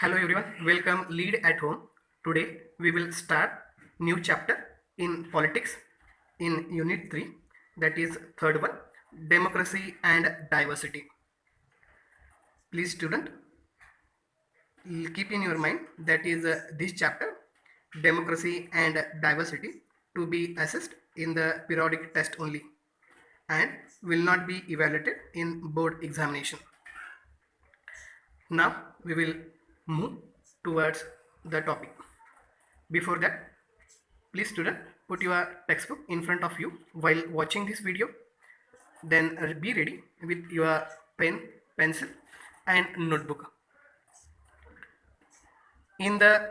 Hello everyone, welcome Lead at Home. Today we will start new chapter in politics in unit 3, that is third one, democracy and diversity. Please student, keep in your mind that is this chapter, democracy and diversity, to be assessed in the periodic test only and will not be evaluated in board examination. Now we will move towards the topic. Before that, please student, put your textbook in front of you while watching this video. Then be ready with your pen, pencil and notebook. In the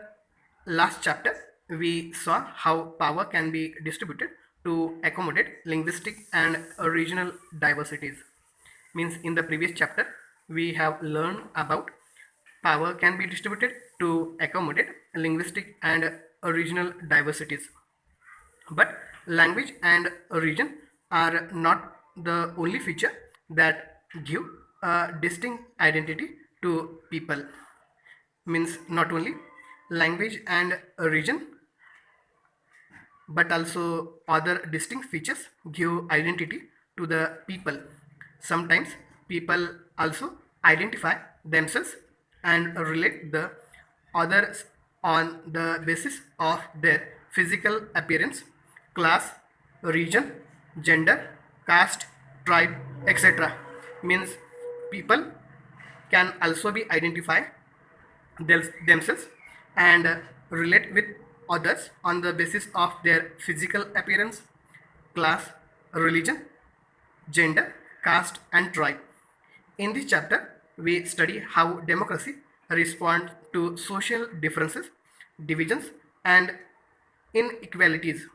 last chapter, we saw how power can be distributed to accommodate linguistic and regional diversities. Means in the previous chapter, we have learned about power can be distributed to accommodate linguistic and regional diversities. But language and region are not the only feature that give a distinct identity to people. Means not only language and region, but also other distinct features give identity to the people. Sometimes people also identify themselves and relate the others on the basis of their physical appearance, class, region, gender, caste, tribe, etc. Means people can also be identified themselves and relate with others on the basis of their physical appearance, class, religion, gender, caste, and tribe. In this chapter, we study how democracy responds to social differences, divisions, and inequalities.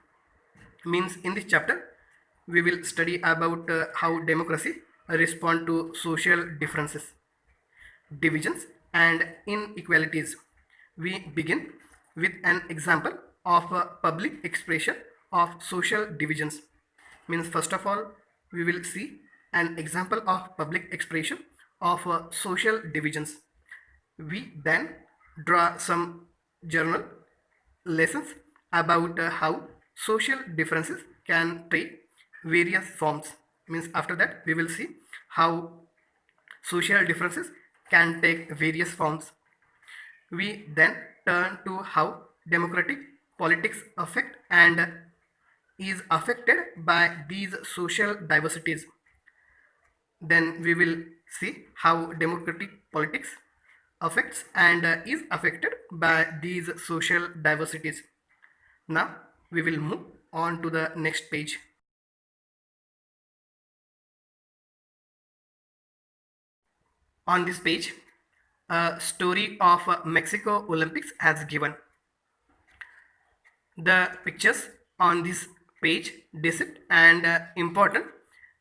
Means in this chapter, we will study about how democracy respond to social differences, divisions and inequalities. We begin with an example of a public expression of social divisions. Means first of all, we will see an example of public expression of social divisions. We then draw some journal lessons about how social differences can take various forms. Means after that we will see how social differences can take various forms. We then turn to how democratic politics affect and is affected by these social diversities. Then we will see how democratic politics affects and is affected by these social diversities. Now we will move on to the next page. On this page, a story of Mexico Olympics has given. The pictures on this page depict an important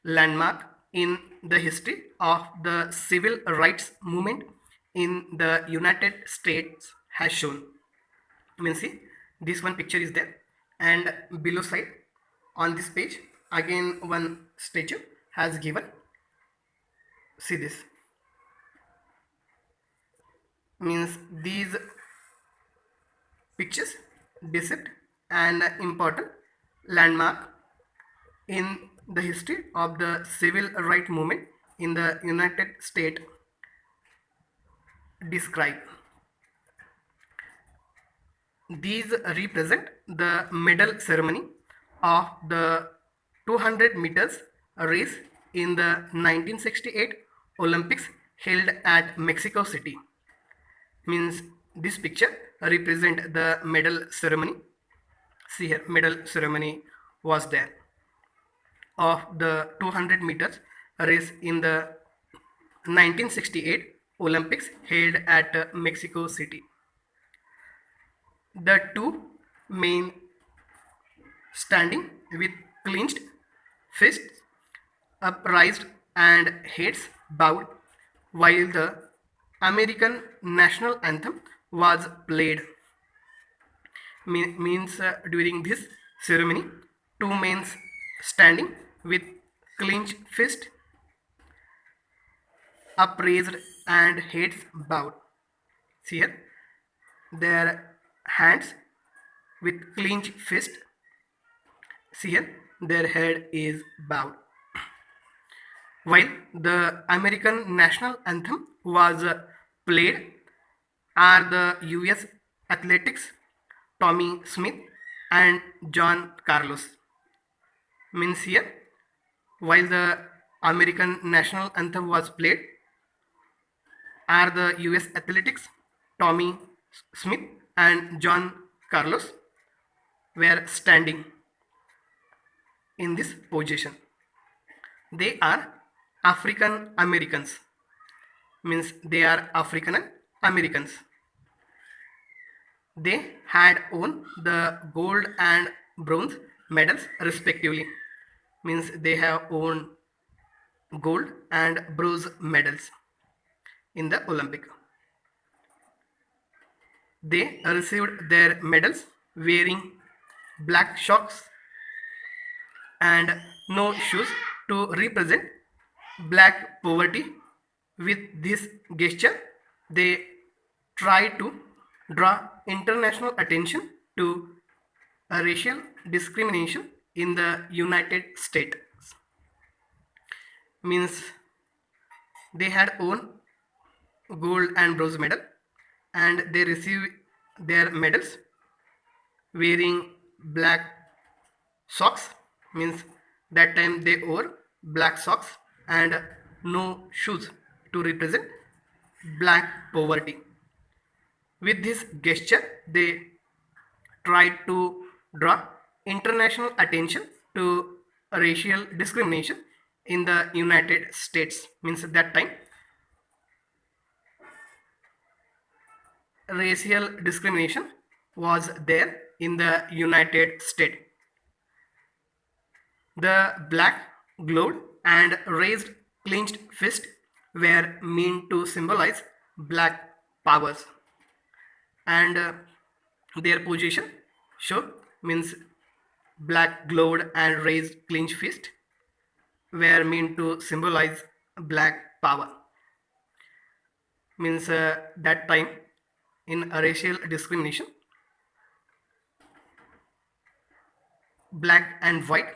landmark in the history of the civil rights movement in the United States has shown. You can see this one picture is there, and below side on this page again one statue has given. See this. Means these pictures depict an important landmark in the history of the civil rights movement in the United States. Describe. These represent the medal ceremony of the 200 meters race in the 1968 Olympics held at Mexico City. Means this picture represent the medal ceremony. See here, medal ceremony was there of the 200 meters race in the 1968 Olympics held at Mexico City. The two men standing with clenched fists upraised and heads bowed while the American national anthem was played. Means during this ceremony, two men standing with clenched fist upraised and heads bowed. See here, their hands with clenched fist. See here, their head is bowed. While the American national anthem was played, are the US Athletics Tommy Smith and John Carlos. Means here, while the American national anthem was played, are the US Athletics Tommy Smith and John Carlos were standing in this position. They are African Americans, means they are African Americans. They had won the gold and bronze medals respectively, means they have won gold and bronze medals in the Olympic. They received their medals wearing black socks and no shoes to represent black poverty. With this gesture, they try to draw international attention to racial discrimination in the United States. Means they had won gold and bronze medal and they received their medals wearing black socks, means that time they wore black socks and no shoes to represent black poverty. With this gesture, they tried to draw international attention to racial discrimination in the United States. Means at that time, racial discrimination was there in the United States. The black, gloved and raised clenched fist were meant to symbolize black powers, and their position show, means black, gloved and raised clenched fist were meant to symbolize black power. Means that time in racial discrimination, black and white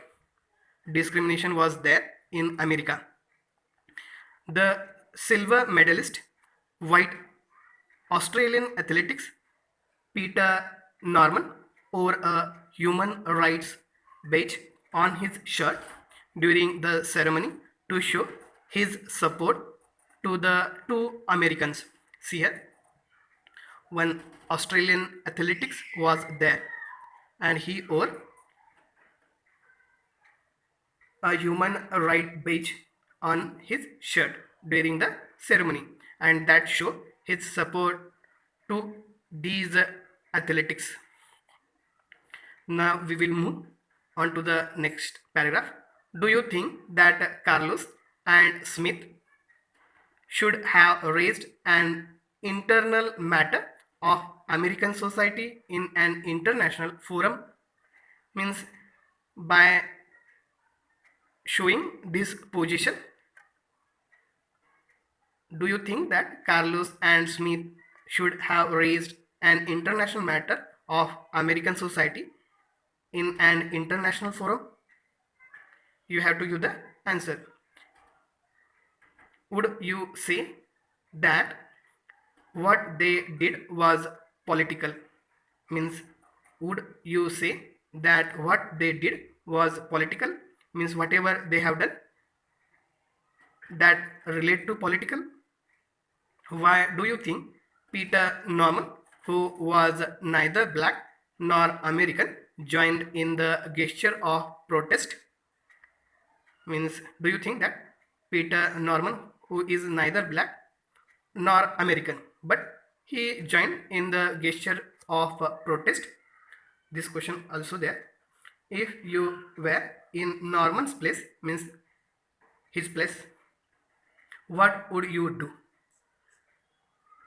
discrimination was there in America. The silver medalist, white Australian athletics Peter Norman wore a human rights badge on his shirt during the ceremony to show his support to the two Americans. See here, one Australian athletics was there and he wore a human right badge on his shirt during the ceremony, and that show his support to these athletics. Now we will move on to the next paragraph. Do you think that Carlos and Smith should have raised an internal matter of American society in an international forum? Means by showing this position, do you think that Carlos and Smith should have raised an international matter of American society in an international forum? You have to give the answer. Would you say that what they did was political? Means would you say that what they did was political? Means whatever they have done that relate to political? Why do you think Peter Norman, who was neither black nor American, joined in the gesture of protest? Means do you think that Peter Norman, who is neither black nor American, but he joined in the gesture of protest? This question also there. If you were in Norman's place, means his place, what would you do?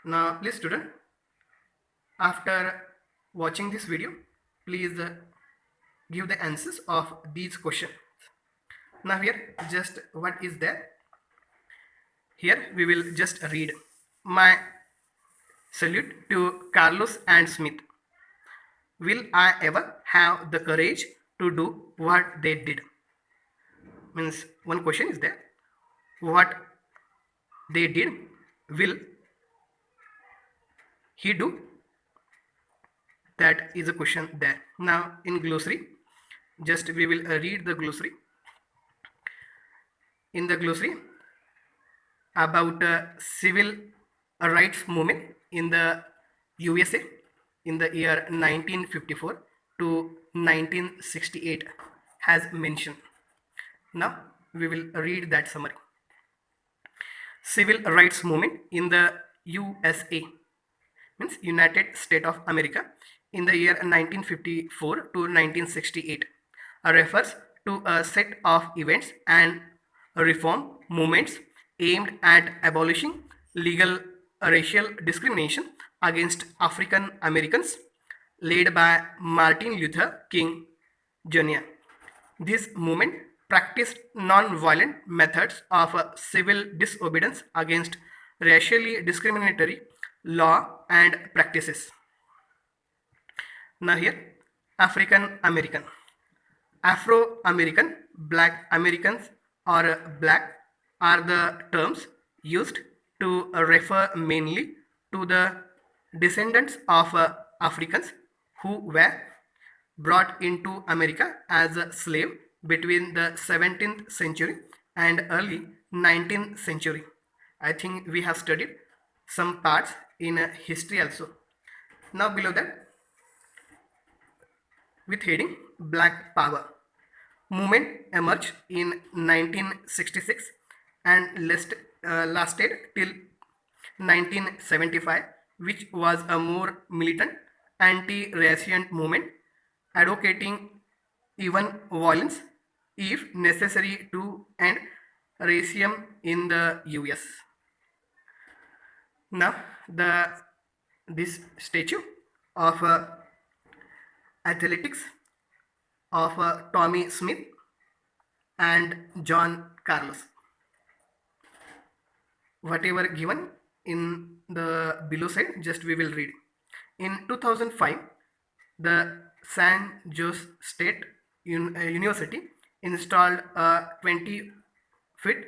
Now please student, after watching this video, please give the answers of these questions. Now here just what is there? Here we will just read. My Salute to Carlos and Smith. Will I ever have the courage to do what they did? Means one question is there. What they did, will he do? That is a question there. Now in glossary, just we will read the glossary. In the glossary about civil rights movement in the USA in the year 1954 to 1968 has mentioned. Now we will read that summary. Civil rights movement in the USA means United States of America in the year 1954 to 1968 refers to a set of events and reform movements aimed at abolishing legal racial discrimination against African Americans led by Martin Luther King Jr. This movement practiced non-violent methods of civil disobedience against racially discriminatory law and practices. Now here, African American, Afro American, Black Americans or Black are the terms used to refer mainly to the descendants of Africans who were brought into America as a slave between the 17th century and early 19th century. I think we have studied some parts in history also. Now below that, with heading Black Power. Movement emerged in 1966 and lasted till 1975, which was a more militant anti-racial movement advocating even violence if necessary to end racism in the US. Now this statue of athletics of Tommy Smith and John Carlos. Whatever given in the below side, just we will read. In 2005, the San Jose State University installed a 20-feet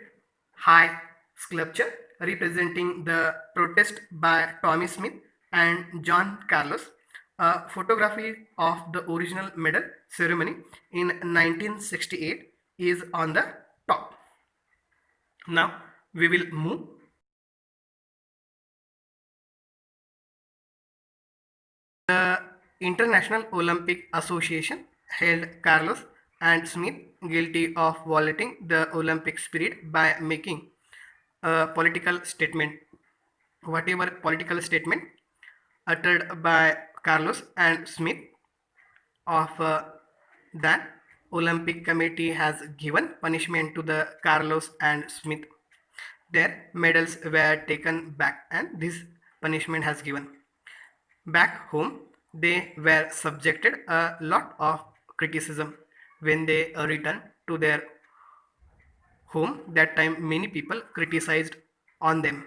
high sculpture representing the protest by Tommy Smith and John Carlos. A photography of the original medal ceremony in 1968 is on the top. Now we will move. The International Olympic Association held Carlos and Smith guilty of violating the Olympic spirit by making a political statement. Whatever political statement uttered by Carlos and Smith of that Olympic Committee has given punishment to the Carlos and Smith. Their medals were taken back and this punishment has given. Back home, they were subjected a lot of criticism when they returned to their home. That time many people criticized on them.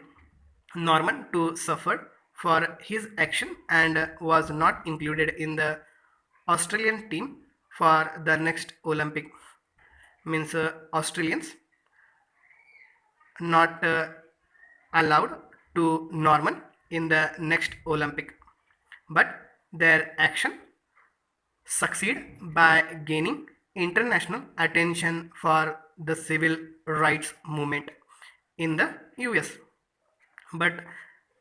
Norman too suffered for his action and was not included in the Australian team for the next Olympic. Means Australians not allowed to Norman in the next Olympic, but their action succeed by gaining international attention for the civil rights movement in the US. But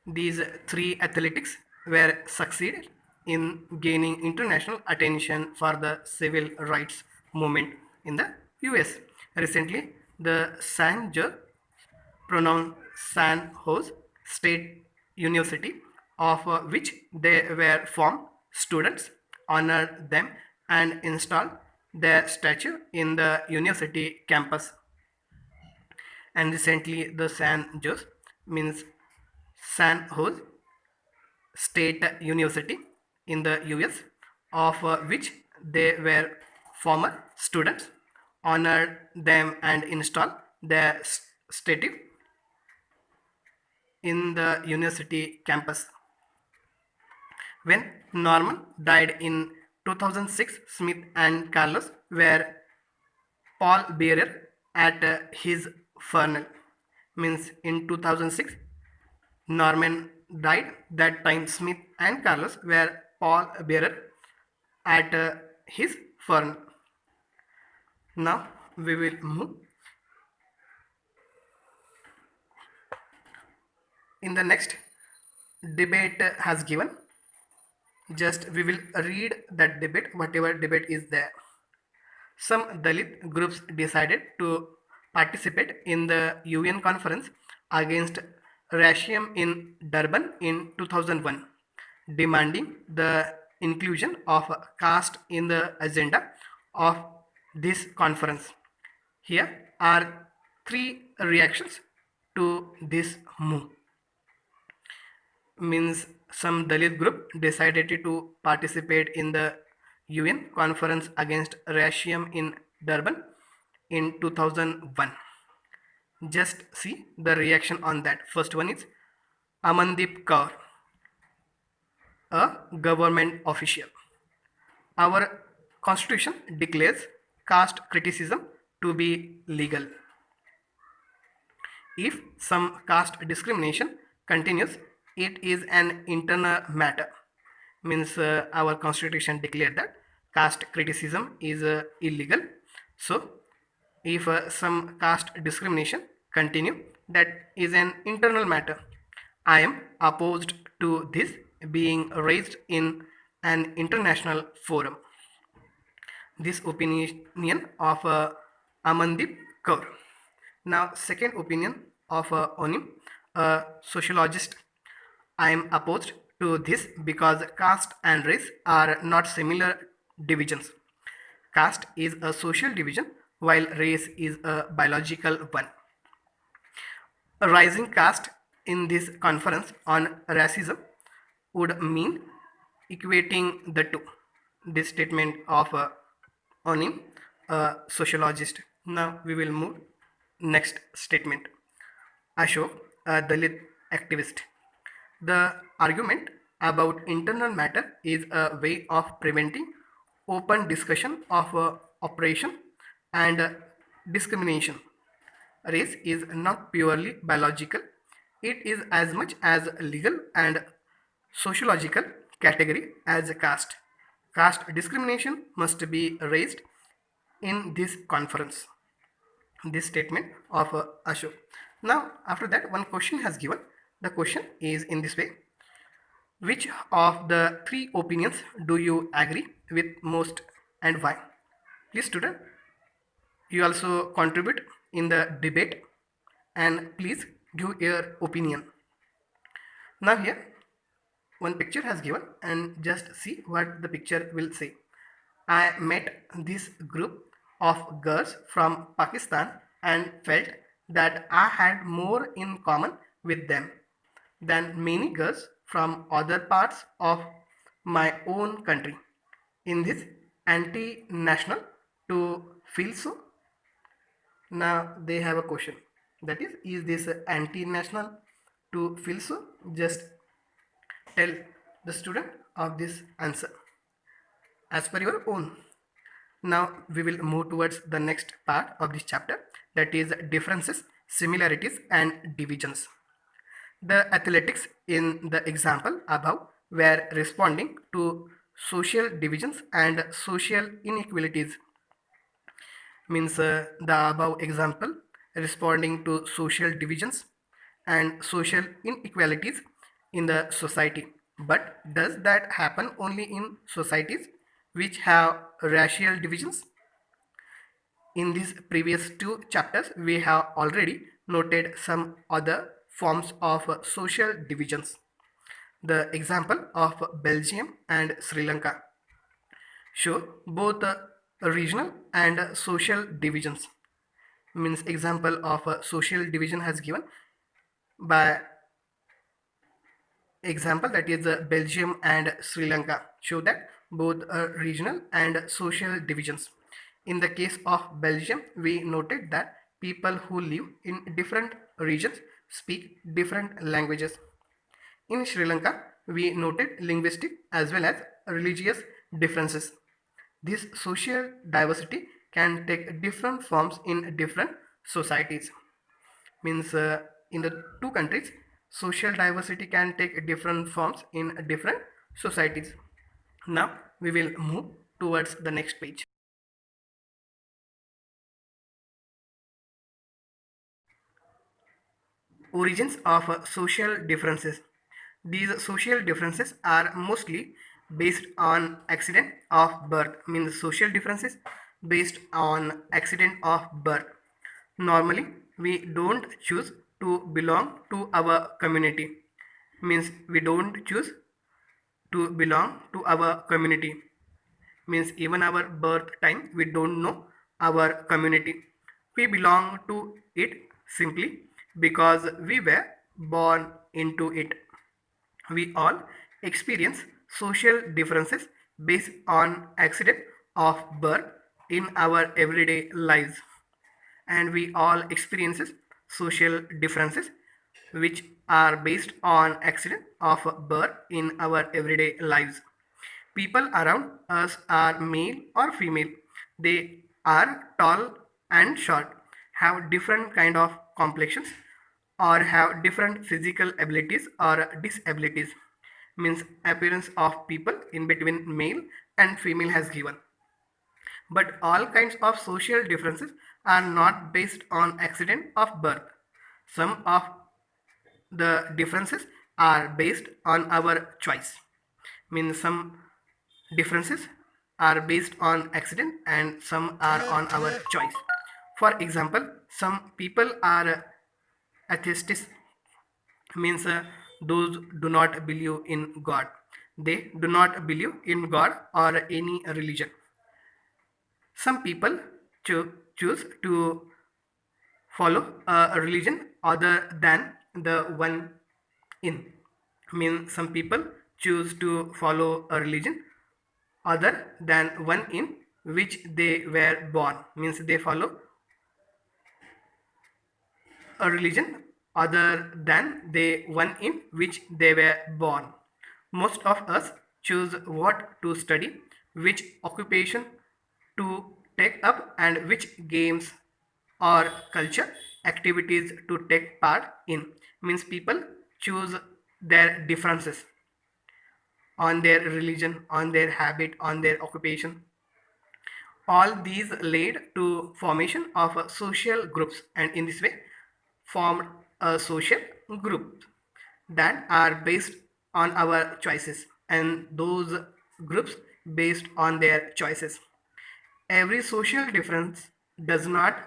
these three athletics were succeeded in gaining international attention for the civil rights movement in the US. Recently, the San Jose pronounced San Jose State University, of which they were formed students, honored them and installed their statue in the university campus. And recently, the San Jose means San Jose State University in the US, of which they were former students, honored them and installed their statue in the university campus. When Norman died in 2006, Smith and Carlos were pallbearer at his funeral. Means in 2006, Norman died. That time, Smith and Carlos were pallbearer at his funeral. Now we will move in the next debate has given. Just we will read that debate, whatever debate is there. Some Dalit groups decided to participate in the UN conference against racism in Durban in 2001, demanding the inclusion of caste in the agenda of this conference. Here are three reactions to this move. Means some Dalit group decided to participate in the UN conference against racism in Durban in 2001. Just see the reaction on that. First one is Amandeep Kaur, a government official. Our constitution declares caste criticism to be legal. If some caste discrimination continues, it is an internal matter. Means our constitution declared that caste criticism is illegal. So, if some caste discrimination continue, that is an internal matter. I am opposed to this being raised in an international forum. This opinion of Amandeep Kaur. Now, second opinion of Onim, a sociologist. I am opposed to this because caste and race are not similar divisions. Caste is a social division while race is a biological one. A rising caste in this conference on racism would mean equating the two. This statement of Onim, a sociologist. Now we will move next statement. Ashok, a Dalit activist. The argument about internal matter is a way of preventing open discussion of oppression and discrimination. Race is not purely biological, it is as much as legal and sociological category as caste. Caste discrimination must be raised in this conference. This statement of Ashok. Now, after that, one question has given. The question is in this way: which of the three opinions do you agree with most and why? Please, student, you also contribute in the debate and please give your opinion. Now, here one picture has given and just see what the picture will say. I met this group of girls from Pakistan and felt that I had more in common with them than many girls from other parts of my own country. In this anti-national to feel so? Now they have a question. That is this anti-national to feel so? Just tell the student of this answer as per your own. Now we will move towards the next part of this chapter, that is differences, similarities and divisions. The athletics in the example above were responding to social divisions and social inequalities. Means the above example responding to social divisions and social inequalities in the society. But does that happen only in societies which have racial divisions? In these previous two chapters, we have already noted some other forms of social divisions. The example of Belgium and Sri Lanka show both regional and social divisions. Means example of a social division has given by example, that is Belgium and Sri Lanka show that both regional and social divisions. In the case of Belgium, we noted that people who live in different regions speak different languages. In Sri Lanka, we noted linguistic as well as religious differences. This social diversity can take different forms in different societies. Means in the two countries, social diversity can take different forms in different societies. Now we will move towards the next page. Origins of social differences. These social differences are mostly based on accident of birth, means social differences based on accident of birth. Normally, we don't choose to belong to our community, means we don't choose to belong to our community, means even our birth time we don't know our community, we belong to it simply because we were born into it. We all experience social differences based on accident of birth in our everyday lives, and we all experiences social differences which are based on accident of birth in our everyday lives. People around us are male or female. They are tall and short, have different kind of complexions, or have different physical abilities or disabilities. Means appearance of people in between male and female has given. But all kinds of social differences are not based on accident of birth. Some of the differences are based on our choice. Means some differences are based on accident and some are on our choice. For example, some people are atheists, means those do not believe in God. They do not believe in God or any religion. Some people choose to follow a religion other than the one in. Means some people choose to follow a religion other than one in which they were born, means they follow a religion other than the one in which they were born. Most of us choose what to study, which occupation to take up, and which games or culture activities to take part in. Means people choose their differences on their religion, on their habit, on their occupation. All these led to formation of social groups, and in this way formed a social group that are based on our choices, and those groups based on their choices. Every social difference does not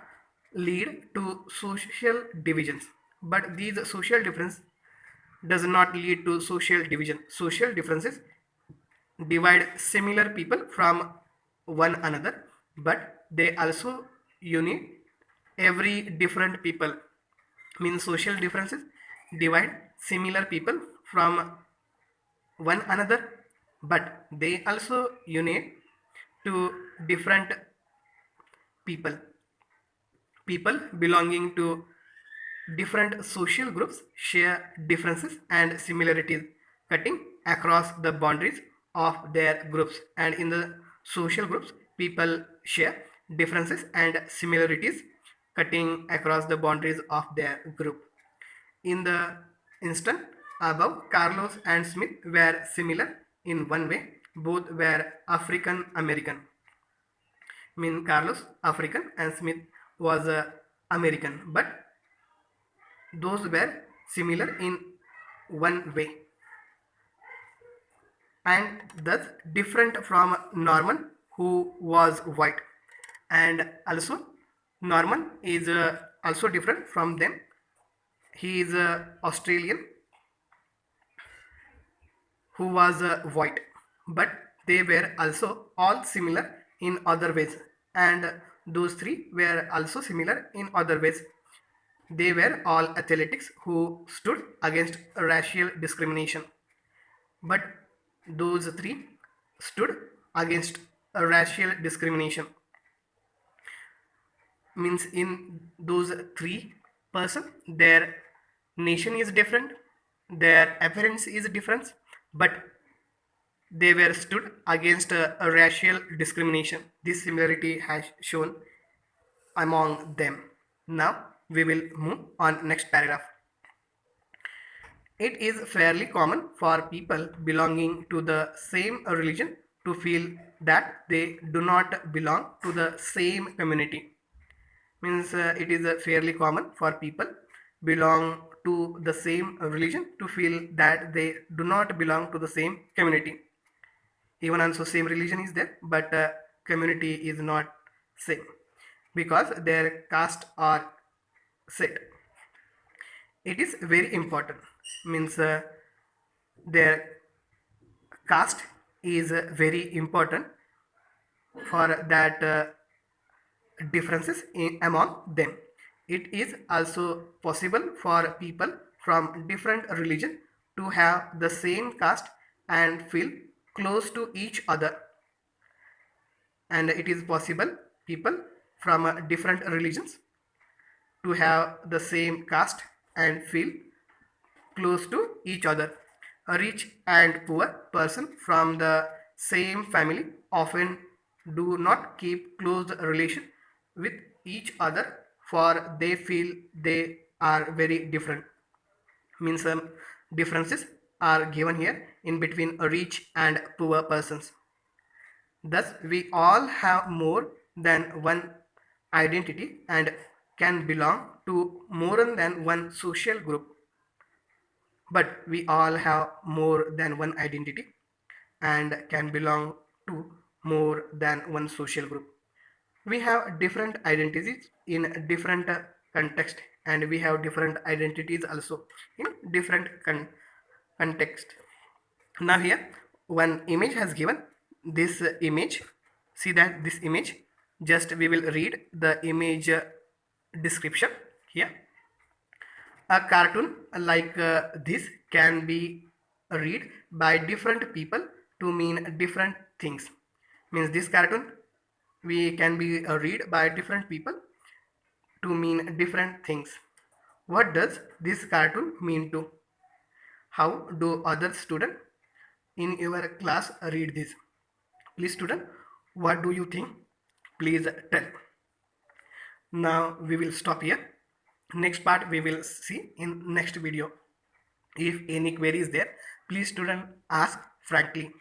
lead to social divisions, but these social difference does not lead to social division. Social differences divide similar people from one another, but they also unite every different people. Means social differences divide similar people from one another, but they also unite to different people. People belonging to different social groups share differences and similarities, cutting across the boundaries of their groups. And in the social groups, people share differences and similarities, cutting across the boundaries of their group. In the instant above, Carlos and Smith were similar in one way. Both were African American. Mean Carlos African and Smith was American, but those were similar in one way and thus different from Norman, who was white. And also Norman is also different from them. He is Australian, who was white, but they were also all similar in other ways, and those three were also similar in other ways. They were all athletics who stood against racial discrimination, but those three stood against racial discrimination. Means in those three person, their nation is different, their appearance is different, but they were stood against a racial discrimination. This similarity has shown among them. Now we will move on next paragraph. It is fairly common for people belonging to the same religion to feel that they do not belong to the same community. Means it is fairly common for people belong to the same religion to feel that they do not belong to the same community. Even also same religion is there, but community is not same because their caste are set. It is very important. Means their caste is very important for that differences among them. It is also possible for people from different religion to have the same caste and feel close to each other. And it is possible people from different religions to have the same caste and feel close to each other. A rich and poor person from the same family often do not keep close relation with each other for they feel they are very different. Means some differences are given here in between a rich and poor persons. Thus, we all have more than one identity and can belong to more than one social group. But we all have more than one identity and can belong to more than one social group. We have different identities in different context, and we have different identities also in different context. Now here one image has given. This image, see that this image, just we will read the image description here. A cartoon like this can be read by different people to mean different things. Means this cartoon we can be read by different people to mean different things. What does this cartoon mean to? How do other students in your class read this? Please student, what do you think? Please tell. Now we will stop here. Next part we will see in next video. If any query is there, please student ask frankly.